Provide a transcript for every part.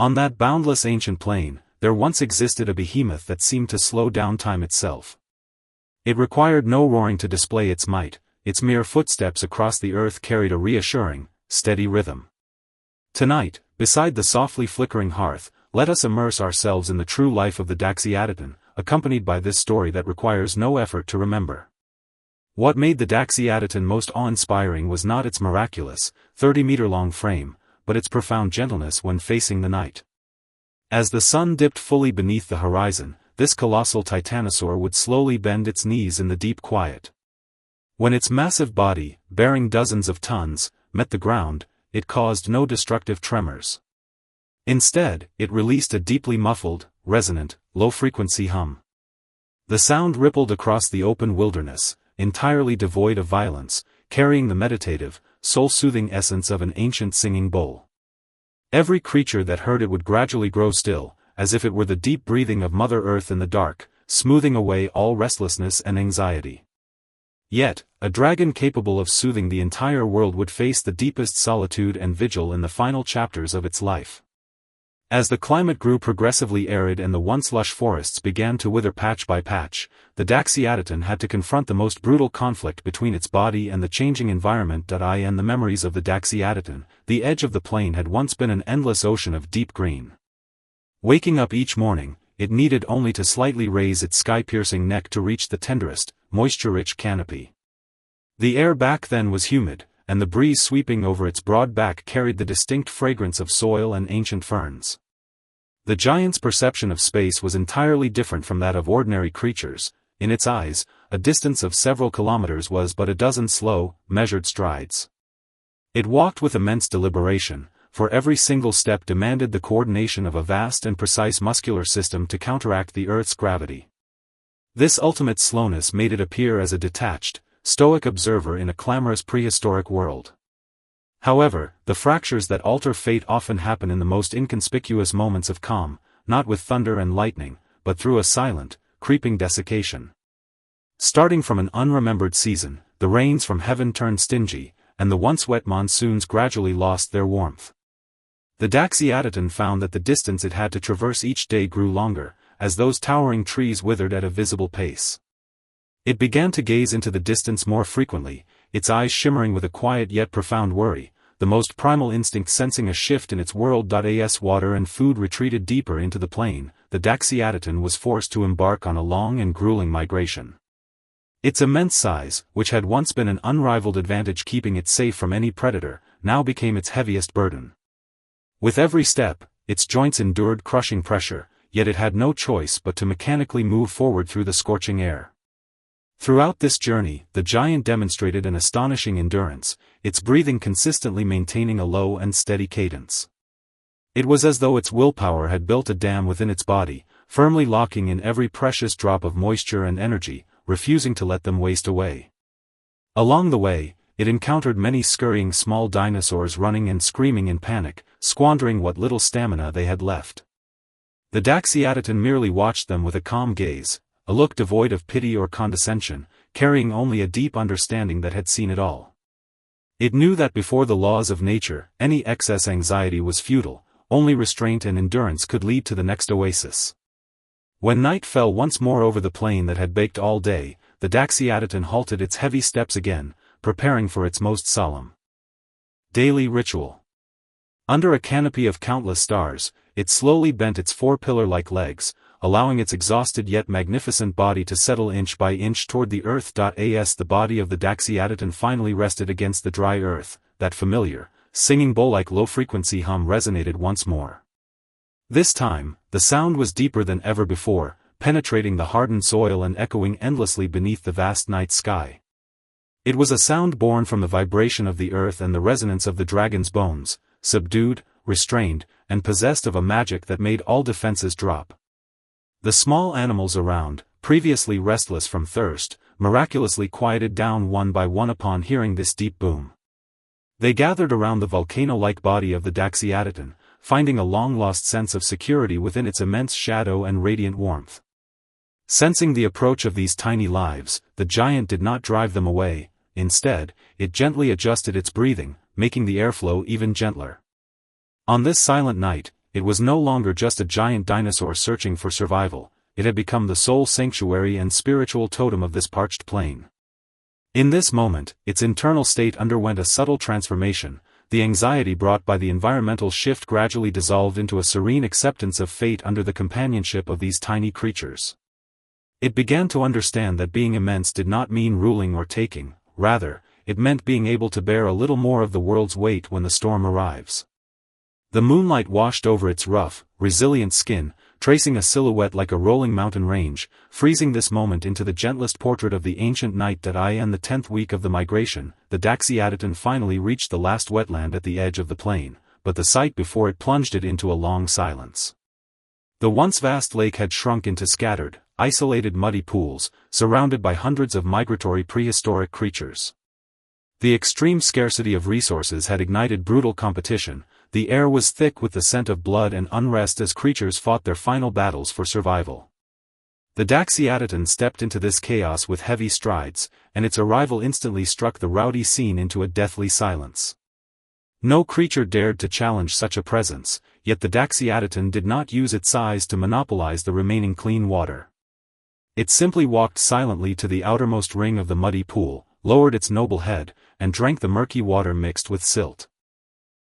On that boundless ancient plain, there once existed a behemoth that seemed to slow down time itself. It required no roaring to display its might, its mere footsteps across the earth carried a reassuring, steady rhythm. Tonight, beside the softly flickering hearth, let us immerse ourselves in the true life of the Daxiaditon, accompanied by this story that requires no effort to remember. What made the Daxiaditon most awe-inspiring was not its miraculous, 30-meter-long frame, but its profound gentleness when facing the night. As the sun dipped fully beneath the horizon, this colossal titanosaur would slowly bend its knees in the deep quiet. When its massive body, bearing dozens of tons, met the ground, it caused no destructive tremors. Instead, it released a deeply muffled, resonant, low-frequency hum. The sound rippled across the open wilderness, entirely devoid of violence, carrying the meditative, soul-soothing essence of an ancient singing bowl. Every creature that heard it would gradually grow still, as if it were the deep breathing of Mother Earth in the dark, smoothing away all restlessness and anxiety. Yet, a dragon capable of soothing the entire world would face the deepest solitude and vigil in the final chapters of its life. As the climate grew progressively arid and the once lush forests began to wither patch by patch, the Daxiaditon had to confront the most brutal conflict between its body and the changing environment. In the memories of the Daxiaditon, the edge of the plain had once been an endless ocean of deep green. Waking up each morning, it needed only to slightly raise its sky-piercing neck to reach the tenderest, moisture-rich canopy. The air back then was humid, and the breeze sweeping over its broad back carried the distinct fragrance of soil and ancient ferns. The giant's perception of space was entirely different from that of ordinary creatures. In its eyes, a distance of several kilometers was but a dozen slow, measured strides. It walked with immense deliberation, for every single step demanded the coordination of a vast and precise muscular system to counteract the Earth's gravity. This ultimate slowness made it appear as a detached, stoic observer in a clamorous prehistoric world. However, the fractures that alter fate often happen in the most inconspicuous moments of calm, not with thunder and lightning, but through a silent, creeping desiccation. Starting from an unremembered season, the rains from heaven turned stingy, and the once wet monsoons gradually lost their warmth. The Daxiaditon found that the distance it had to traverse each day grew longer, as those towering trees withered at a visible pace. It began to gaze into the distance more frequently, its eyes shimmering with a quiet yet profound worry, the most primal instinct sensing a shift in its world. As water and food retreated deeper into the plain, the Daxiaditon was forced to embark on a long and grueling migration. Its immense size, which had once been an unrivaled advantage keeping it safe from any predator, now became its heaviest burden. With every step, its joints endured crushing pressure, yet it had no choice but to mechanically move forward through the scorching air. Throughout this journey, the giant demonstrated an astonishing endurance, its breathing consistently maintaining a low and steady cadence. It was as though its willpower had built a dam within its body, firmly locking in every precious drop of moisture and energy, refusing to let them waste away. Along the way, it encountered many scurrying small dinosaurs running and screaming in panic, squandering what little stamina they had left. The Daxiaditon merely watched them with a calm gaze, a look devoid of pity or condescension, carrying only a deep understanding that had seen it all. It knew that before the laws of nature, any excess anxiety was futile, only restraint and endurance could lead to the next oasis. When night fell once more over the plain that had baked all day, the Daxiaditon halted its heavy steps again, preparing for its most solemn daily ritual. Under a canopy of countless stars, it slowly bent its four pillar-like legs, allowing its exhausted yet magnificent body to settle inch by inch toward the earth. As the body of the Daxiaditon finally rested against the dry earth, that familiar, singing bowl-like low-frequency hum resonated once more. This time, the sound was deeper than ever before, penetrating the hardened soil and echoing endlessly beneath the vast night sky. It was a sound born from the vibration of the earth and the resonance of the dragon's bones, subdued, restrained, and possessed of a magic that made all defenses drop. The small animals around, previously restless from thirst, miraculously quieted down one by one upon hearing this deep boom. They gathered around the volcano-like body of the Daxiaditon, finding a long-lost sense of security within its immense shadow and radiant warmth. Sensing the approach of these tiny lives, the giant did not drive them away. Instead, it gently adjusted its breathing, making the airflow even gentler. On this silent night, it was no longer just a giant dinosaur searching for survival, it had become the sole sanctuary and spiritual totem of this parched plain. In this moment, its internal state underwent a subtle transformation. The anxiety brought by the environmental shift gradually dissolved into a serene acceptance of fate under the companionship of these tiny creatures. It began to understand that being immense did not mean ruling or taking, rather, it meant being able to bear a little more of the world's weight when the storm arrives. The moonlight washed over its rough, resilient skin, tracing a silhouette like a rolling mountain range, freezing this moment into the gentlest portrait of the ancient night that in the 10th week of the migration, the Daxiatitan finally reached the last wetland at the edge of the plain, but the sight before it plunged it into a long silence. The once vast lake had shrunk into scattered, isolated muddy pools, surrounded by hundreds of migratory prehistoric creatures. The extreme scarcity of resources had ignited brutal competition. The air was thick with the scent of blood and unrest as creatures fought their final battles for survival. The Daxiatitan stepped into this chaos with heavy strides, and its arrival instantly struck the rowdy scene into a deathly silence. No creature dared to challenge such a presence, yet the Daxiatitan did not use its size to monopolize the remaining clean water. It simply walked silently to the outermost ring of the muddy pool, lowered its noble head, and drank the murky water mixed with silt.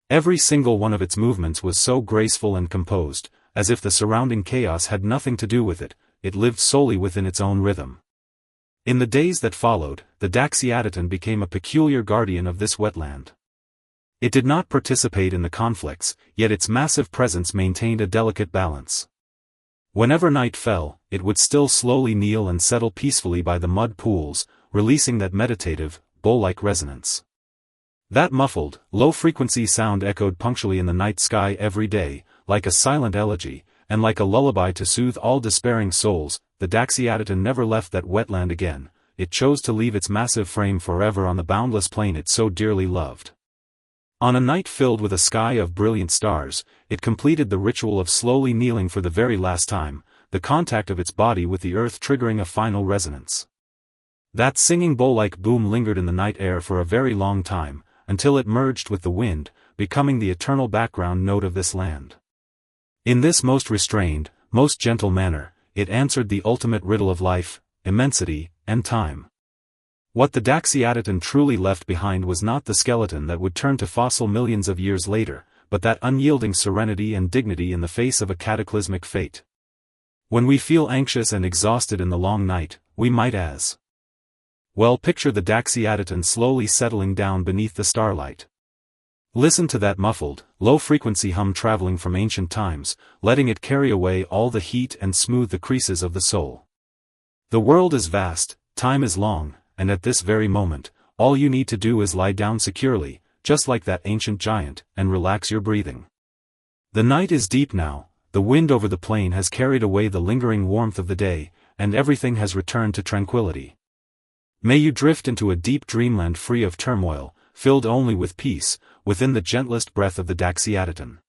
Every single one of its movements was so graceful and composed, as if the surrounding chaos had nothing to do with it, it lived solely within its own rhythm. In the days that followed, the Daxiatitan became a peculiar guardian of this wetland. It did not participate in the conflicts, yet its massive presence maintained a delicate balance. Whenever night fell, it would still slowly kneel and settle peacefully by the mud pools, releasing that meditative, bowl-like resonance. That muffled, low-frequency sound echoed punctually in the night sky every day, like a silent elegy, and like a lullaby to soothe all despairing souls. The Daxiatitan never left that wetland again. It chose to leave its massive frame forever on the boundless plain it so dearly loved. On a night filled with a sky of brilliant stars, it completed the ritual of slowly kneeling for the very last time, the contact of its body with the earth triggering a final resonance. That singing bowl-like boom lingered in the night air for a very long time, until it merged with the wind, becoming the eternal background note of this land. In this most restrained, most gentle manner, it answered the ultimate riddle of life, immensity, and time. What the Daxiatitan truly left behind was not the skeleton that would turn to fossil millions of years later, but that unyielding serenity and dignity in the face of a cataclysmic fate. When we feel anxious and exhausted in the long night, we might as well picture the Daxiatitan slowly settling down beneath the starlight. Listen to that muffled, low-frequency hum traveling from ancient times, letting it carry away all the heat and smooth the creases of the soul. The world is vast, time is long, and at this very moment, all you need to do is lie down securely, just like that ancient giant, and relax your breathing. The night is deep now, the wind over the plain has carried away the lingering warmth of the day, and everything has returned to tranquility. May you drift into a deep dreamland free of turmoil, filled only with peace, within the gentlest breath of the Daxiatitan.